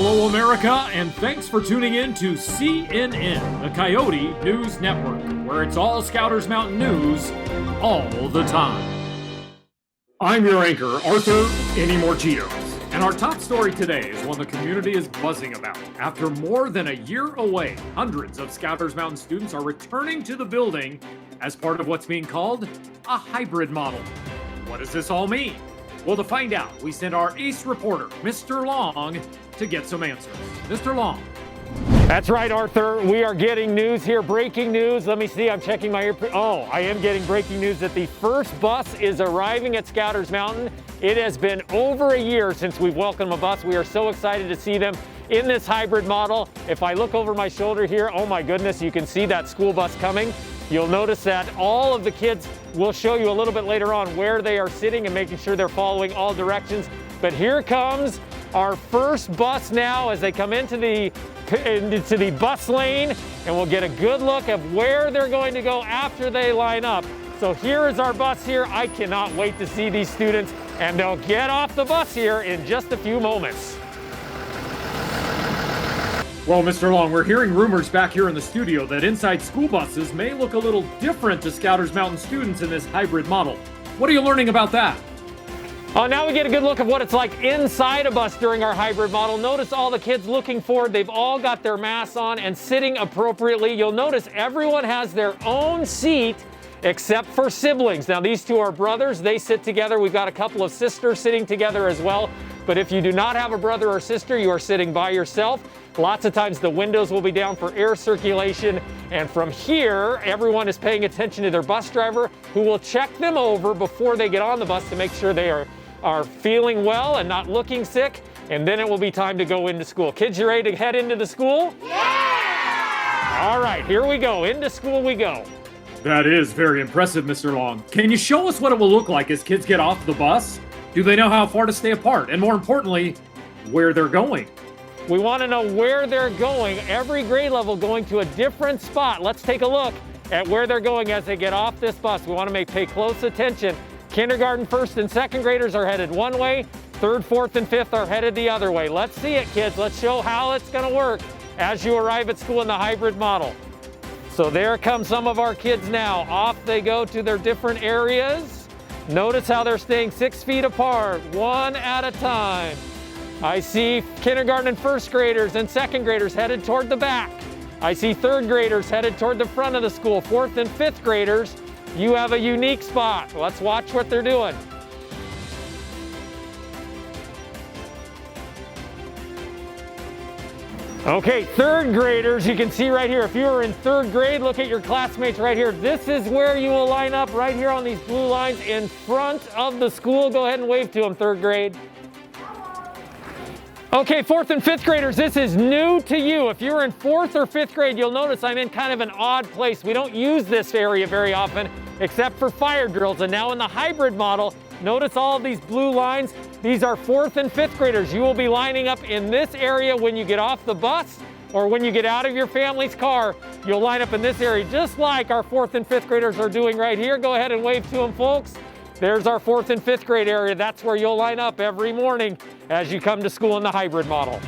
Hello, America, and thanks for tuning in to CNN, the Coyote News Network, where it's all Scouters Mountain news all the time. I'm your anchor, Arthur Anymorecheetos, and our top story today is one the community is buzzing about. After more than a year away, hundreds of Scouters Mountain students are returning to the building as part of what's being called a hybrid model. What does this all mean? Well, to find out, we sent our ace reporter, Mr. Long, to get some answers. Mr. Long. That's right, Arthur. We are getting news here, breaking news. Let me see, I'm checking my I am getting breaking news that the first bus is arriving at Scouters Mountain. It has been over a year since we've welcomed a bus. We are so excited to see them in this hybrid model. If I look over my shoulder here, oh my goodness, you can see that school bus coming. You'll notice that all of the kids, will show you a little bit later on where they are sitting and making sure they're following all directions. But here comes our first bus now as they come into the bus lane, and we'll get a good look at where they're going to go after they line up. So here is our bus here. I cannot wait to see these students, and they'll get off the bus here in just a few moments. Well, Mr. Long, we're hearing rumors back here in the studio that inside school buses may look a little different to Scouters Mountain students in this hybrid model. What are you learning about that? Now we get a good look at what it's like inside a bus during our hybrid model. Notice all the kids looking forward. They've all got their masks on and sitting appropriately. You'll notice everyone has their own seat except for siblings. Now these two are brothers. They sit together. We've got a couple of sisters sitting together as well. But if you do not have a brother or sister, you are sitting by yourself. Lots of times the windows will be down for air circulation. And from here, everyone is paying attention to their bus driver, who will check them over before they get on the bus to make sure they are feeling well and not looking sick. And then it will be time to go into school. Kids, you ready to head into the school? Yeah! All right, here we go. Into school we go. That is very impressive, Mr. Long. Can you show us what it will look like as kids get off the bus? Do they know how far to stay apart? And more importantly, where they're going? We want to know where they're going. Every grade level going to a different spot. Let's take a look at where they're going as they get off this bus. We want to pay close attention. Kindergarten, first and second graders are headed one way. Third, fourth, and fifth are headed the other way. Let's see it, kids. Let's show how it's going to work as you arrive at school in the hybrid model. So there come some of our kids now. Off they go to their different areas. Notice how they're staying 6 feet apart, one at a time. I see kindergarten and first graders and second graders headed toward the back. I see third graders headed toward the front of the school. Fourth and fifth graders, you have a unique spot. Let's watch what they're doing. Okay, third graders, you can see right here, if you are in third grade, look at your classmates right here. This is where you will line up right here on these blue lines in front of the school. Go ahead and wave to them, third grade. Okay, fourth and fifth graders, this is new to you. If you're in fourth or fifth grade, you'll notice I'm in kind of an odd place. We don't use this area very often, except for fire drills. And now in the hybrid model, notice all of these blue lines. These are fourth and fifth graders. You will be lining up in this area when you get off the bus or when you get out of your family's car. You'll line up in this area just like our fourth and fifth graders are doing right here. Go ahead and wave to them, folks. There's our fourth and fifth grade area. That's where you'll line up every morning as you come to school in the hybrid model.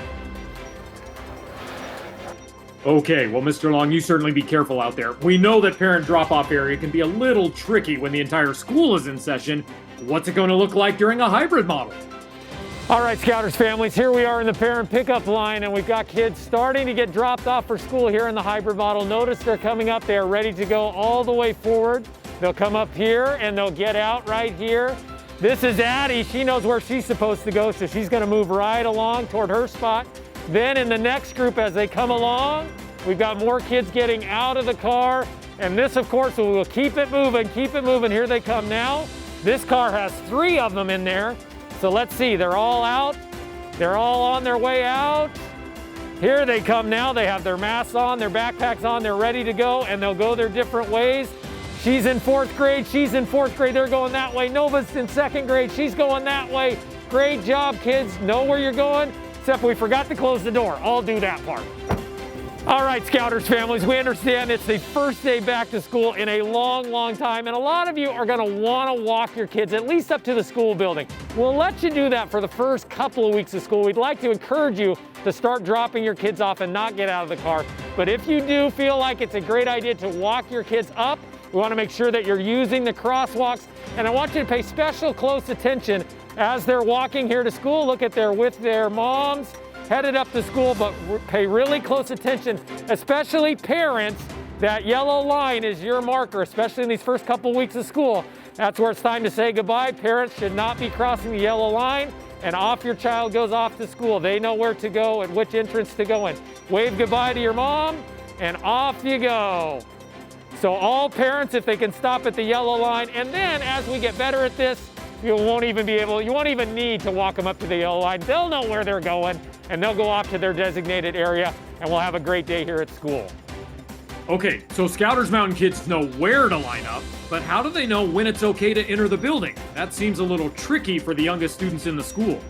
Okay, well, Mr. Long, you certainly be careful out there. We know that parent drop-off area can be a little tricky when the entire school is in session. What's it going to look like during a hybrid model? All right, Scouters families, here we are in the parent pickup line, and we've got kids starting to get dropped off for school here in the hybrid model. Notice they're coming up. They are ready to go all the way forward. They'll come up here and they'll get out right here. This is Addie. She knows where she's supposed to go, so she's going to move right along toward her spot. Then in the next group, as they come along, we've got more kids getting out of the car. And this, of course, we will keep it moving, keep it moving. Here they come now. This car has 3 of them in there. So let's see, they're all out. They're all on their way out. Here they come now. They have their masks on, their backpacks on, they're ready to go, and they'll go their different ways. She's in 4th grade, she's in 4th grade, they're going that way. Nova's in 2nd grade, she's going that way. Great job, kids. Know where you're going, except we forgot to close the door. I'll do that part. All right, Scouters families, we understand it's the first day back to school in a long, long time, and a lot of you are going to want to walk your kids at least up to the school building. We'll let you do that for the first couple of weeks of school. We'd like to encourage you to start dropping your kids off and not get out of the car. But if you do feel like it's a great idea to walk your kids up, we want to make sure that you're using the crosswalks, and I want you to pay special close attention as they're walking here to school. Look at with their moms headed up to school, but pay really close attention, especially parents. That yellow line is your marker, especially in these first couple weeks of school. That's where it's time to say goodbye. Parents should not be crossing the yellow line, and off your child goes off to school. They know where to go and which entrance to go in. Wave goodbye to your mom, and off you go. So all parents, if they can stop at the yellow line, and then as we get better at this, you won't even need to walk them up to the yellow line. They'll know where they're going, and they'll go off to their designated area, and we'll have a great day here at school. Okay, so Scouters Mountain kids know where to line up, but how do they know when it's okay to enter the building? That seems a little tricky for the youngest students in the school.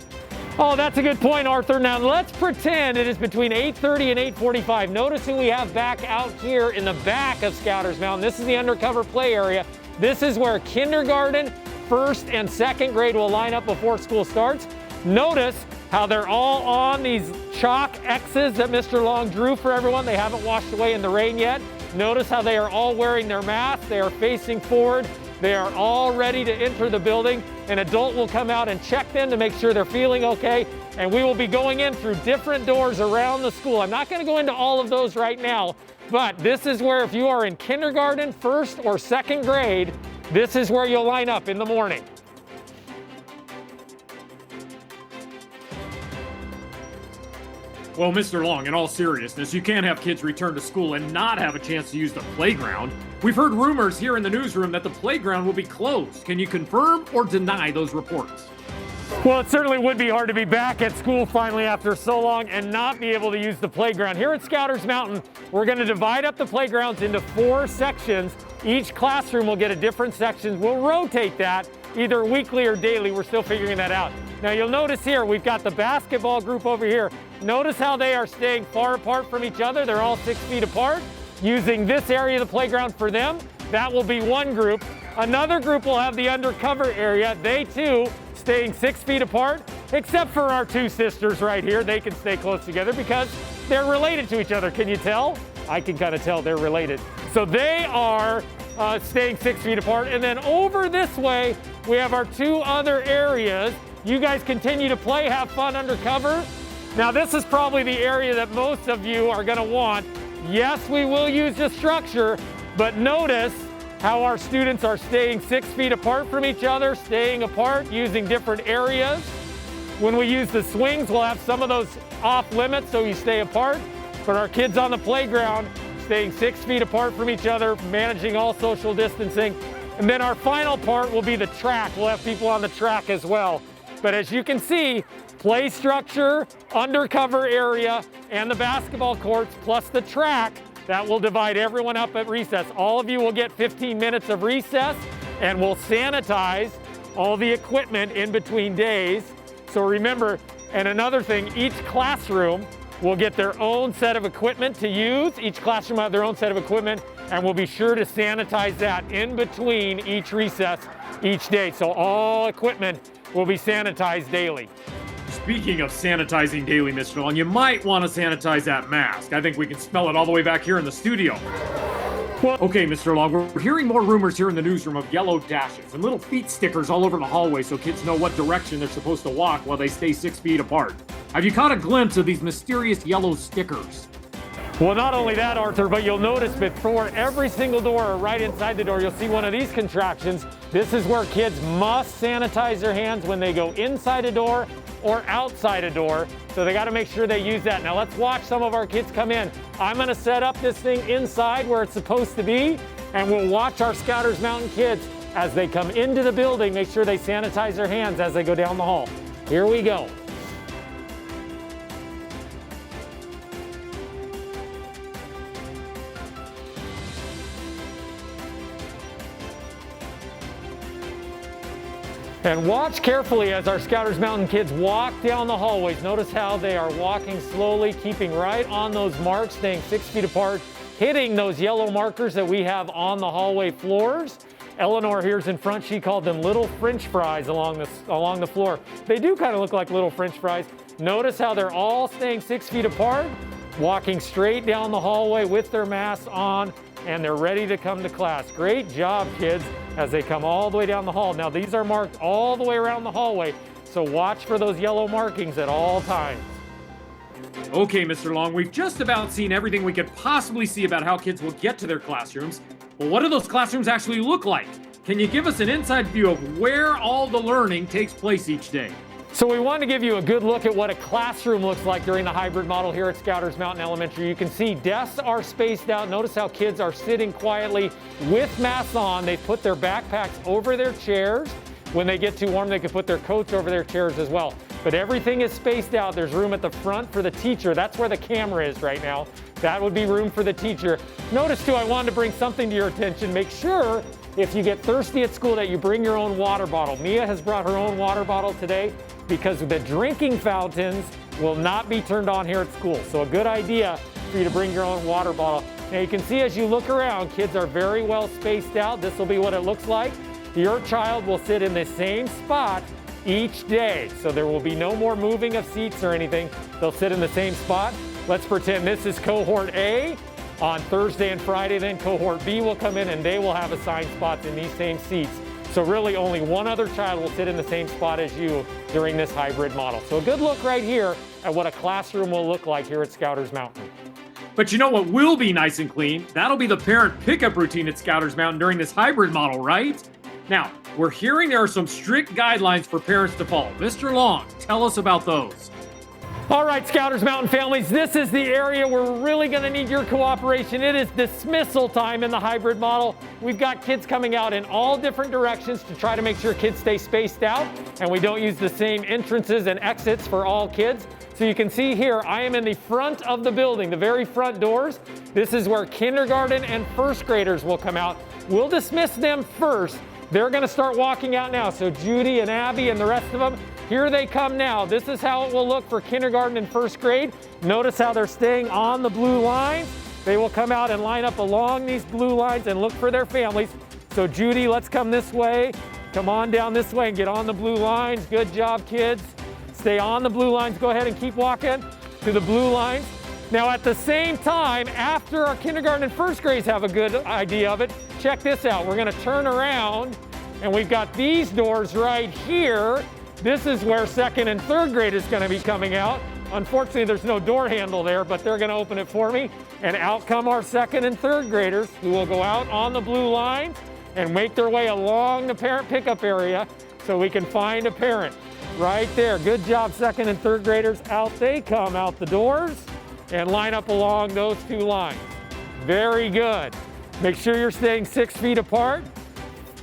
Oh, that's a good point, Arthur. Now let's pretend it is between 8:30 and 8:45. Notice who we have back out here in the back of Scouters Mountain. This is the undercover play area. This is where kindergarten, first and second grade will line up before school starts. Notice how they're all on these chalk X's that Mr. Long drew for everyone. They haven't washed away in the rain yet. Notice how they are all wearing their masks. They are facing forward. They are all ready to enter the building. An adult will come out and check them to make sure they're feeling okay. And we will be going in through different doors around the school. I'm not going to go into all of those right now, but this is where if you are in kindergarten, first or second grade, this is where you'll line up in the morning. Well, Mr. Long, in all seriousness, you can't have kids return to school and not have a chance to use the playground. We've heard rumors here in the newsroom that the playground will be closed. Can you confirm or deny those reports? Well, it certainly would be hard to be back at school finally after so long and not be able to use the playground. Here at Scouters Mountain, we're going to divide up the playgrounds into 4 sections. Each classroom will get a different section. We'll rotate that either weekly or daily. We're still figuring that out. Now you'll notice here, we've got the basketball group over here. Notice how they are staying far apart from each other. They're all 6 feet apart, using this area of the playground for them. That will be one group. Another group will have the undercover area. They too staying 6 feet apart, except for our 2 sisters right here. They can stay close together because they're related to each other. Can you tell? I can kind of tell they're related. So they are staying 6 feet apart. And then over this way, we have our 2 other areas. You guys continue to play, have fun undercover. Now this is probably the area that most of you are going to want. Yes, we will use the structure, but notice how our students are staying 6 feet apart from each other, staying apart, using different areas. When we use the swings, we'll have some of those off limits so you stay apart. But our kids on the playground, staying 6 feet apart from each other, managing all social distancing. And then our final part will be the track. We'll have people on the track as well. But as you can see, play structure, undercover area, and the basketball courts, plus the track, that will divide everyone up at recess. All of you will get 15 minutes of recess, and we'll sanitize all the equipment in between days. So remember, and another thing, each classroom will get their own set of equipment to use. Each classroom will have their own set of equipment, and we'll be sure to sanitize that in between each recess each day. So all equipment will be sanitized daily. Speaking of sanitizing daily, Mr. Long, you might want to sanitize that mask. I think we can smell it all the way back here in the studio. Okay, Mr. Long, we're hearing more rumors here in the newsroom of yellow dashes and little feet stickers all over the hallway so kids know what direction they're supposed to walk while they stay 6 feet apart. Have you caught a glimpse of these mysterious yellow stickers? Well, not only that, Arthur, but you'll notice before every single door or right inside the door, you'll see one of these contractions. This is where kids must sanitize their hands when they go inside a door or outside a door. So they got to make sure they use that. Now let's watch some of our kids come in. I'm going to set up this thing inside where it's supposed to be, and we'll watch our Scouters Mountain kids as they come into the building, make sure they sanitize their hands as they go down the hall. Here we go. And watch carefully as our Scouters Mountain kids walk down the hallways. Notice how they are walking slowly, keeping right on those marks, staying 6 feet apart, hitting those yellow markers that we have on the hallway floors. Eleanor here's in front, she called them little French fries along the floor. They do kind of look like little French fries. Notice how they're all staying 6 feet apart, walking straight down the hallway with their masks on, and they're ready to come to class. Great job, kids, as they come all the way down the hall. Now, these are marked all the way around the hallway, so watch for those yellow markings at all times. Okay, Mr. Long, we've just about seen everything we could possibly see about how kids will get to their classrooms. Well, what do those classrooms actually look like? Can you give us an inside view of where all the learning takes place each day? So we want to give you a good look at what a classroom looks like during the hybrid model here at Scouters Mountain Elementary. You can see desks are spaced out. Notice how kids are sitting quietly with masks on. They put their backpacks over their chairs. When they get too warm, they can put their coats over their chairs as well. But everything is spaced out. There's room at the front for the teacher. That's where the camera is right now. That would be room for the teacher. Notice too, I wanted to bring something to your attention. Make sure if you get thirsty at school that you bring your own water bottle. Mia has brought her own water bottle today because the drinking fountains will not be turned on here at school. So a good idea for you to bring your own water bottle. Now you can see as you look around, kids are very well spaced out. This will be what it looks like. Your child will sit in the same spot each day. So there will be no more moving of seats or anything. They'll sit in the same spot. Let's pretend this is cohort A. On Thursday and Friday, then cohort B will come in and they will have assigned spots in these same seats. So really only one other child will sit in the same spot as you during this hybrid model. So a good look right here at what a classroom will look like here at Scouters Mountain. But you know what will be nice and clean? That'll be the parent pickup routine at Scouters Mountain during this hybrid model, right? Now, we're hearing there are some strict guidelines for parents to follow. Mr. Long, tell us about those. All right, Scouters Mountain families, this is the area where we're really going to need your cooperation. It is dismissal time in the hybrid model. We've got kids coming out in all different directions to try to make sure kids stay spaced out, and we don't use the same entrances and exits for all kids. So you can see here, I am in the front of the building, the very front doors. This is where kindergarten and first graders will come out. We'll dismiss them first. They're going to start walking out now. So Judy and Abby and the rest of them, here they come now. This is how it will look for kindergarten and first grade. Notice how they're staying on the blue lines. They will come out and line up along these blue lines and look for their families. So Judy, let's come this way. Come on down this way and get on the blue lines. Good job, kids. Stay on the blue lines. Go ahead and keep walking to the blue lines. Now at the same time, after our kindergarten and first grades have a good idea of it, check this out. We're going to turn around and we've got these doors right here. This is where second and third grade is going to be coming out. Unfortunately, there's no door handle there, but they're going to open it for me. And out come our second and third graders who will go out on the blue line and make their way along the parent pickup area so we can find a parent. Right there. Good job, second and third graders. Out they come out the doors and line up along those two lines. Very good. Make sure you're staying 6 feet apart.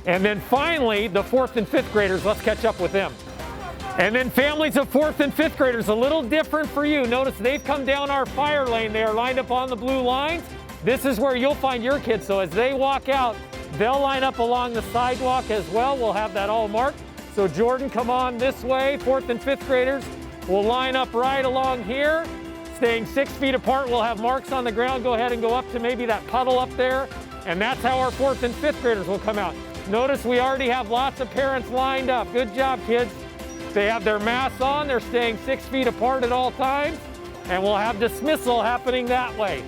And then finally, the fourth and fifth graders, let's catch up with them. And then families of fourth and fifth graders, a little different for you. Notice they've come down our fire lane. They are lined up on the blue lines. This is where you'll find your kids. So as they walk out, they'll line up along the sidewalk as well. We'll have that all marked. So Jordan, come on this way. Fourth and fifth graders will line up right along here. Staying 6 feet apart, we'll have marks on the ground. Go ahead and go up to maybe that puddle up there. And that's how our fourth and fifth graders will come out. Notice we already have lots of parents lined up. Good job, kids. They have their masks on. They're staying 6 feet apart at all times. And we'll have dismissal happening that way.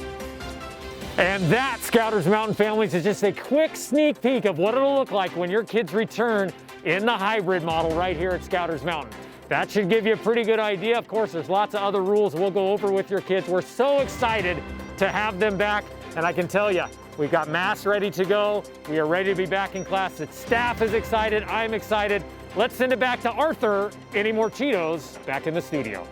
And that, Scouters Mountain families, is just a quick sneak peek of what it'll look like when your kids return in the hybrid model right here at Scouters Mountain. That should give you a pretty good idea. Of course, there's lots of other rules we'll go over with your kids. We're so excited to have them back. And I can tell you, we've got masks ready to go. We are ready to be back in class. The staff is excited. I'm excited. Let's send it back to Arthur Anymorecheetos back in the studio.